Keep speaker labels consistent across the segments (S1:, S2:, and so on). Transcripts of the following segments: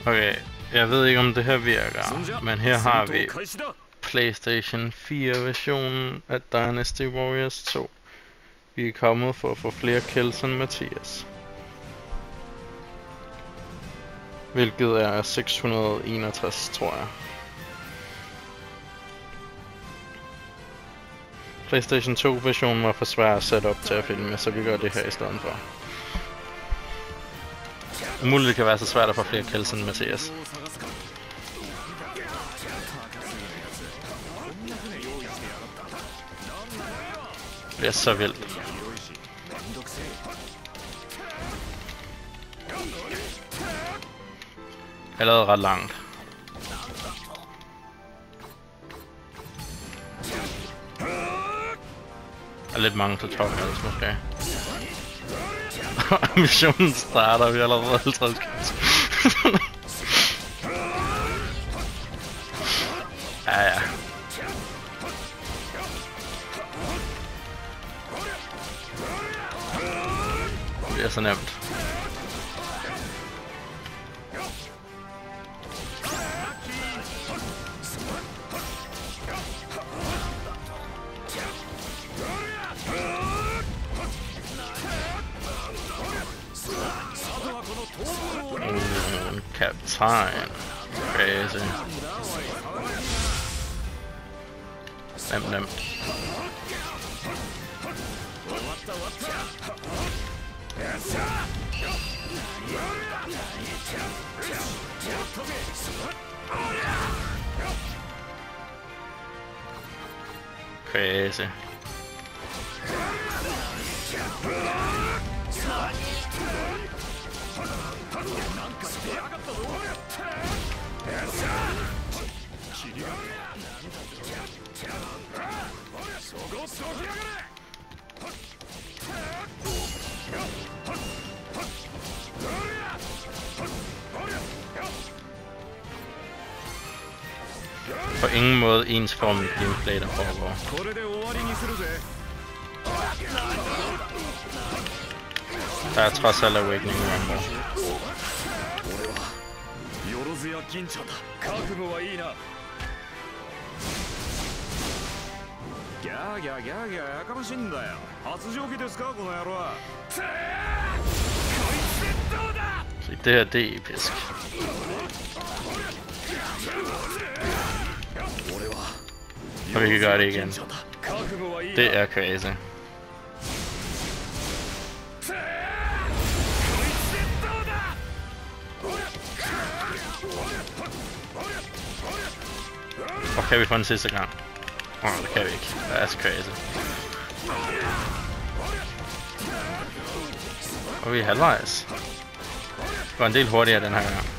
S1: Okay, jeg ved ikke om det her virker, men her har vi PlayStation 4 versionen af Dynasty Warriors 2. Vi er kommet for at få flere kills end Mathias. Hvilket er 661, tror jeg. PlayStation 2 versionen var for svær at sætte op til at filme, så vi gør det her i stedet for. Muligt det kan være så svært at få flere kills end Mathias. Det er så vildt. Allerede ret langt. Der er lidt mange tutorials måske. Missionen starter, vi har allerede 50 kills. Ja. Det er så nemt. Kaptajn. Crazy. Nemt. Crazy. På ingen måde ensformigt gameplay, der foregår. Der er trods alt Awakening Rumble. Se, det her, det er episk. Og vi kan gøre det igen. Det er crazy. Og kan vi få den sidste gang? Det kan vi ikke. Det er så crazy. Og vi er halvvejs. Det går en del hurtigere den her gang.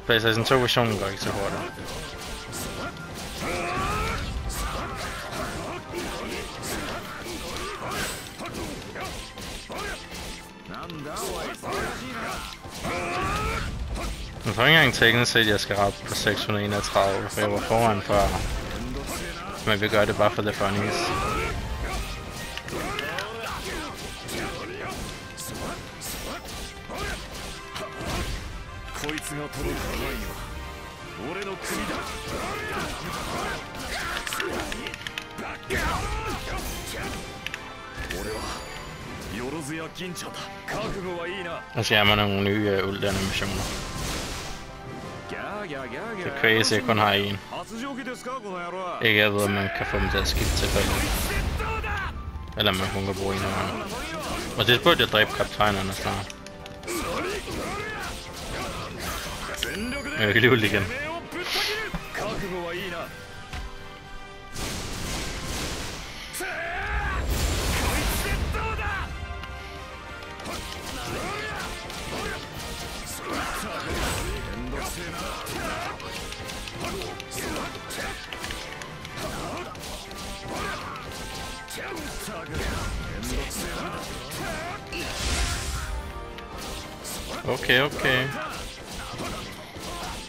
S1: PlayStation 2 versionen går ikke så hurtigt. Jeg tror ikke engang teknisk set, at jeg skal rappe på 631, for jeg var foran før. Men vi gør det bare for the funnies. Og så er man nogle nye ult-animationer. Det er crazy, jeg kun har en. Ikke jeg ved, om man kan få dem til at skifte tilfældigt. Eller man kun kan bruge en af dem. Og det burde jeg dræbe kaptajnerne snart. Jeg kan lige igen. Okay.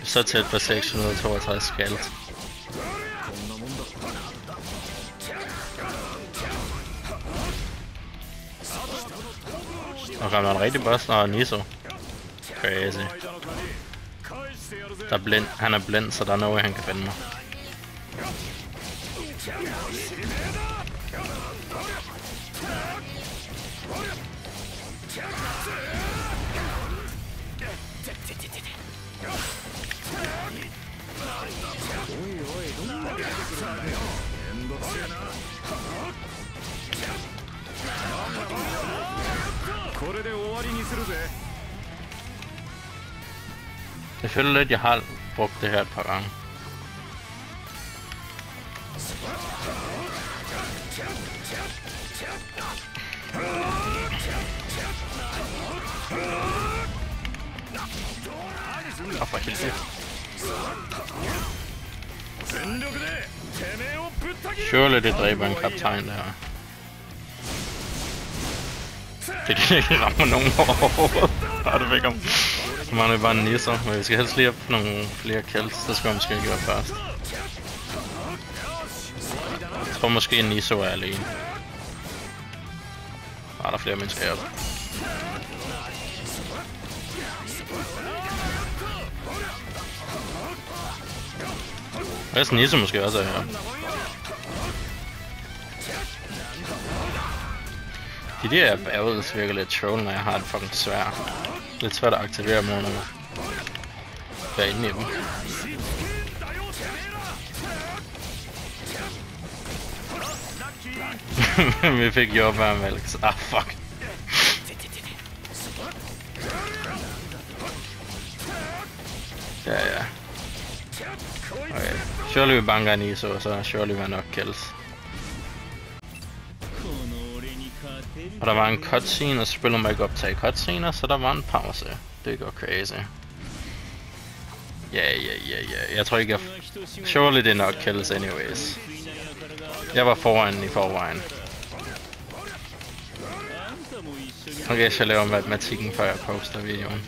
S1: Så tæt på 662 skalt. Og rammer en rigtig boss, når Niso. Crazy. Der er blind. Han er blind, så der er noget, han kan finde mig. Jeg føler lidt, jeg har brugt det her et par gange. For helvede. Surely det dræber en kaptajn der. Det kan ikke ramme nogen overhovedet. Bare det væk om. Så mangler vi bare en nisser, men vi skal helst lige op på nogle flere kills. Det skal vi måske gøre først. Jeg tror måske en Niso er alene. Der er flere mennesker heroppe. Resten Niso måske også er her. De der battles virker lidt troll, når jeg har det fucking svært. Lidt svært at aktivere mod noget. Jeg er inde i dem. Vi fik jordbær med Alex. Ah, fuck. Ja. Okay. Surely vi banker en ISO, så surely vi nok kills. Og der var en cutscene, og så spiller man ikke optage cutscener, så der var en pause. Det går crazy. Ja. Jeg tror ikke, jeg... Surely det er nok kills anyways. Jeg var foran i forvejen. Okay, så jeg laver matematikken, før jeg poster videoen.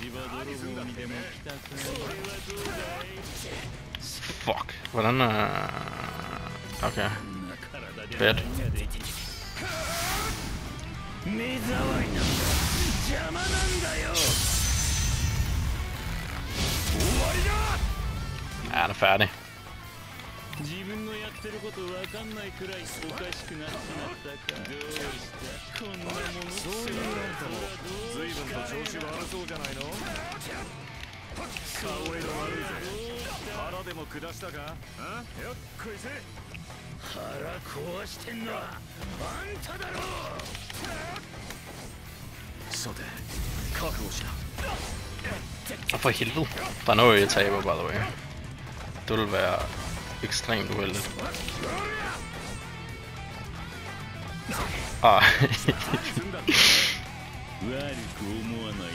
S1: Fuck, hvordan er... Okay. Fedt. Ja, den er færdig. Og for helvede. Der er noget, jeg taber, by the way. Det vil være ekstremt uheldigt.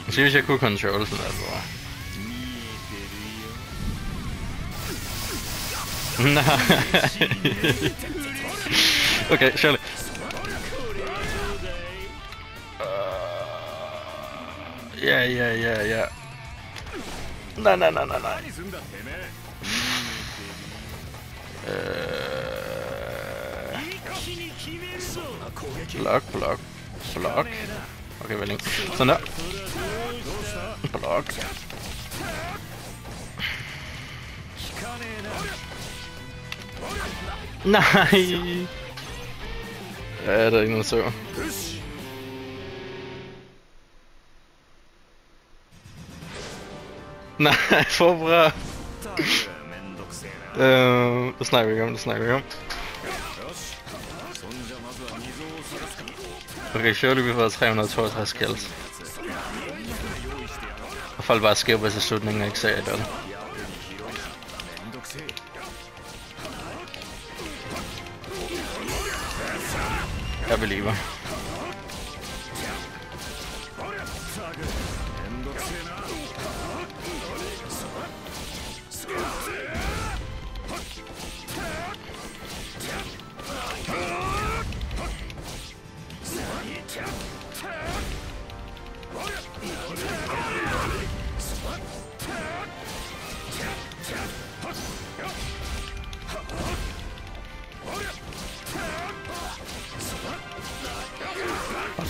S1: Måske hvis jeg kunne control sådan der, bror. Nej. Okay, surely. Ja. Nej. Blok. Okay, vel ikke. Sådan der. Blok. Nej. Ja, der er ikke noget så. Nej, for bra. Det snakker vi ikke om. Okay, surely vi får 362 kills. Og folk bare skipper til slutningen og ikke ser det. Jeg believer.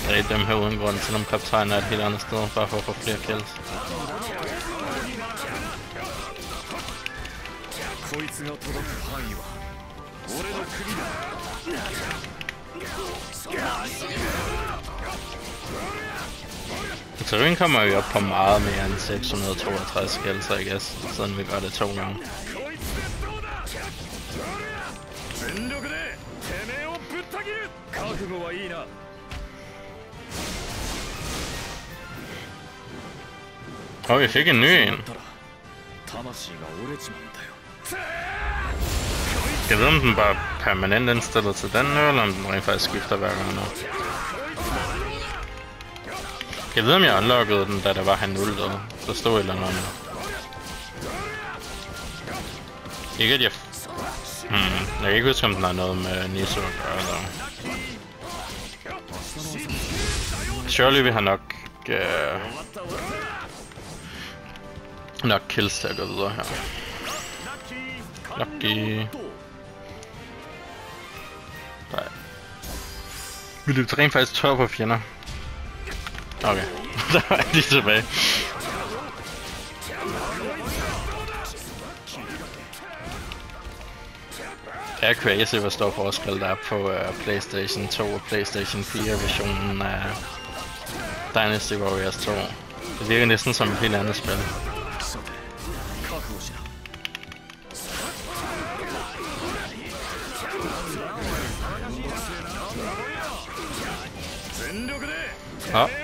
S1: Dræb dem her uden grund, selvom kaptajnen er et helt andet sted, bare for at få flere kills. Turin kommer jo op på meget mere end 662 skills, I guess, siden vi gør det 2 gange. Vi fik en ny en. Jeg ved, om den bare er permanent indstillet til den nu, eller om den rent faktisk skifter hver gang nu. Jeg ved, om jeg unlockede den, da der var han ultede. Der stod et eller andet. Ikke at jeg... Jeg kan ikke huske, om den har noget med Niso at gøre, eller... Surely vi har nok... nok kills til at gå videre her. Lucky. Nej. Vi løb rent faktisk tør på fjender. Okay, der var jeg lige tilbage. Det er crazy, hvor stor forskel der er på PlayStation 2 og PlayStation 4 versionen af Dynasty Warriors 2. Det virker næsten som et helt andet spil.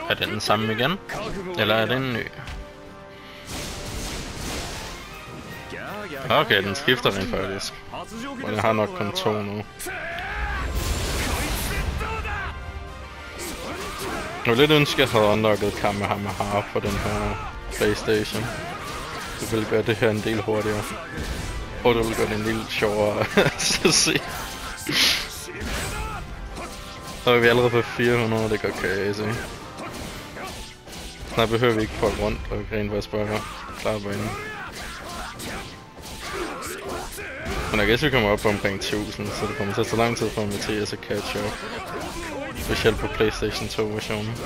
S1: Er det den samme igen? Eller er det en ny? Okay, den skifter rent faktisk. Og den har nok kun 2 nu. Jeg ville lidt ønske, at jeg havde unlocket Kamehameha på den her PlayStation. Det ville gøre det her en del hurtigere. Og det ville gøre det en del sjovere at se. Så er vi allerede på 400, det går crazy. Snart behøver vi ikke folk rundt og rent faktisk bare klare på inden. Men jeg guess vi kommer op på omkring 1000, så det kommer til at tage lang tid for Mathias at catch up. Specielt på PlayStation 2 versionen.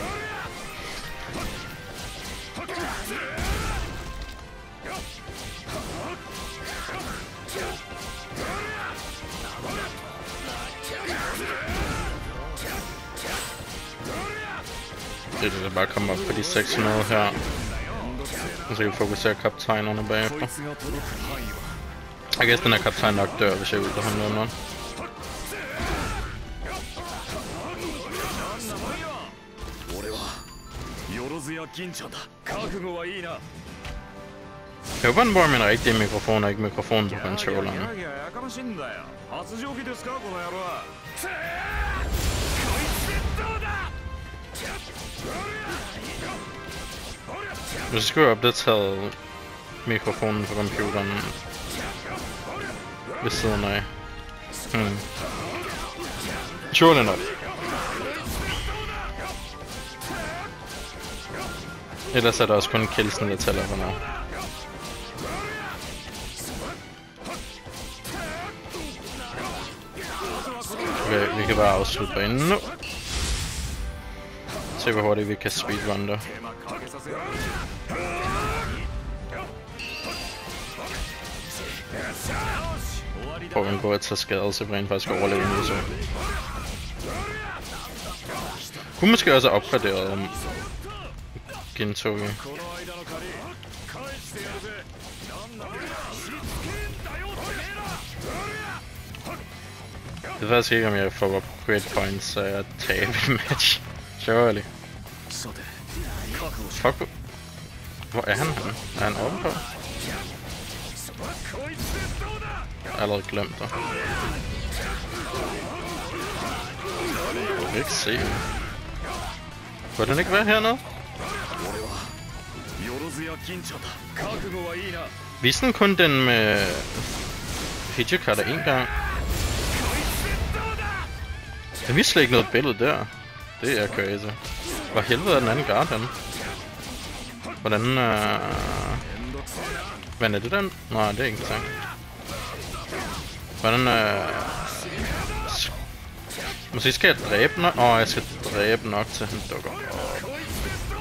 S1: Det er bare komme op på de 600 her. Og så kan vi fokusere kaptajnerne bagefter. Jeg guess den her kaptajn nok dør, hvis jeg ulter ham noget. Jeg håber, den bruger min rigtige mikrofon og ikke mikrofonen på controlleren. Så skulle jeg opdatere mikrofonen på computeren ved siden af. Surely not. Ellers er der også kun killsen, der tæller for nu. Okay, vi kan bare afslutte banen nu. Se hvor hurtigt vi kan speedrun der. Prøv at gå at tage skade, så vi rent faktisk overleve nu så. Kunne måske også have opgraderet Gintoki. Jeg ved faktisk ikke, om jeg får upgrade points af at tabe en match. Surely. Fuck. Hvor er han? Er han ovenpå? Jeg har allerede glemt det. Jeg kan ikke se. Bør den ikke være hernede? Viste den kun den med Hijikata en gang? Jeg viste slet ikke noget billede der. Det er crazy. Hvor helvede er den anden guard henne? Hvordan hvad er det den? Nej, det er ikke ting. Hvordan måske skal jeg dræbe nok? Jeg skal dræbe nok til han dukker op.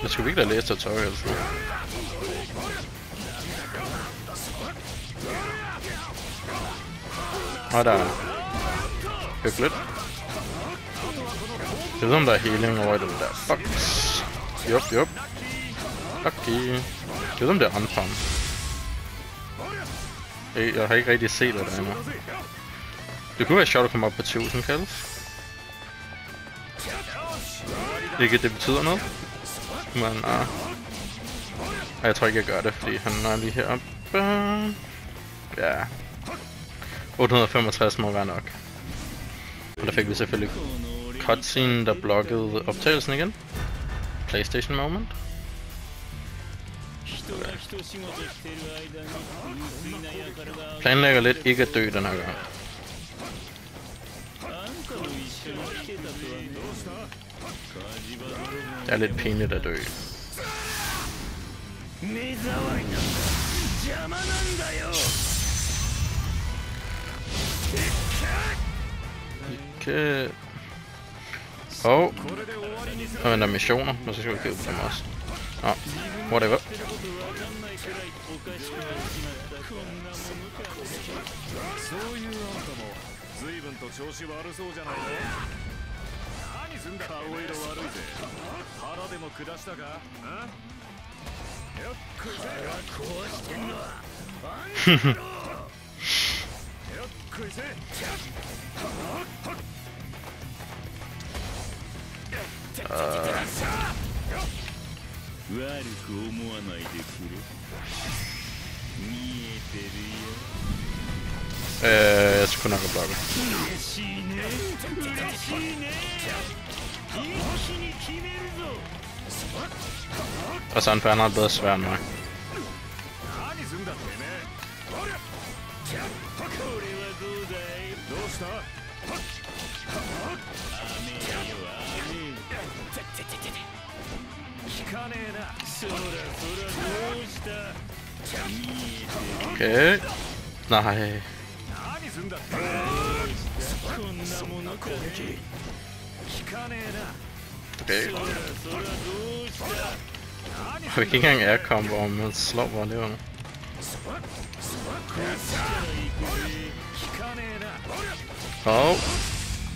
S1: Jeg skulle virkelig læse tutorials. Og der er hyggeligt. Jeg ved om der er healing over i den der box. Jup. Okay. Jeg ved om det er unpump. Jeg har ikke rigtig set det der endnu. Det kunne være sjovt at komme op på 1000 kills. Ikke det betyder noget. Men jeg tror ikke jeg gør det, fordi han er lige heroppe. Ja. 865 må være nok. Og der fik vi selvfølgelig cutscene, der blokkede optagelsen igen. PlayStation moment. Planlægger lidt ikke at dø den her gang. Det er lidt pinligt at dø. Okay. Og der er missioner, og så skal vi købe dem også. Whatever. Jeg skulle nok have blokket. Og så han har et bedre svær end mig. Okay. Nej. Okay. Jeg fik ikke engang air-combo, om man slår bare lige under. Og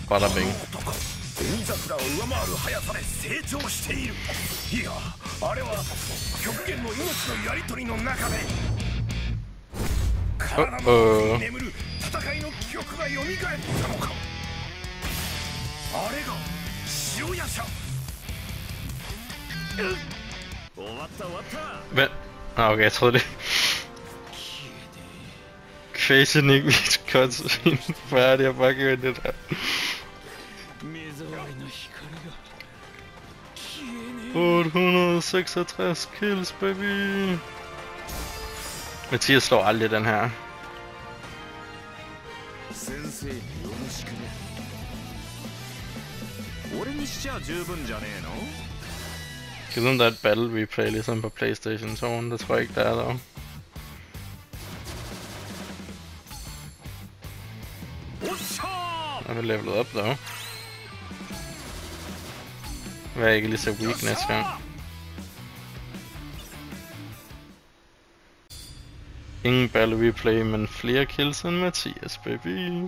S1: bada bing. Men okay, jeg troede det. Crazy Nick viste cutscene færdig, jeg bare gjorde det der. 866 kills, baby. Mathias slår aldrig den her. Jeg ved om der er et battle replay ligesom på PlayStation 2, det tror jeg ikke der er der. Jeg har levelet op der. Hvad er ikke lige så weak næste gang? Ingen battle replay, men flere kills end Mathias, baby.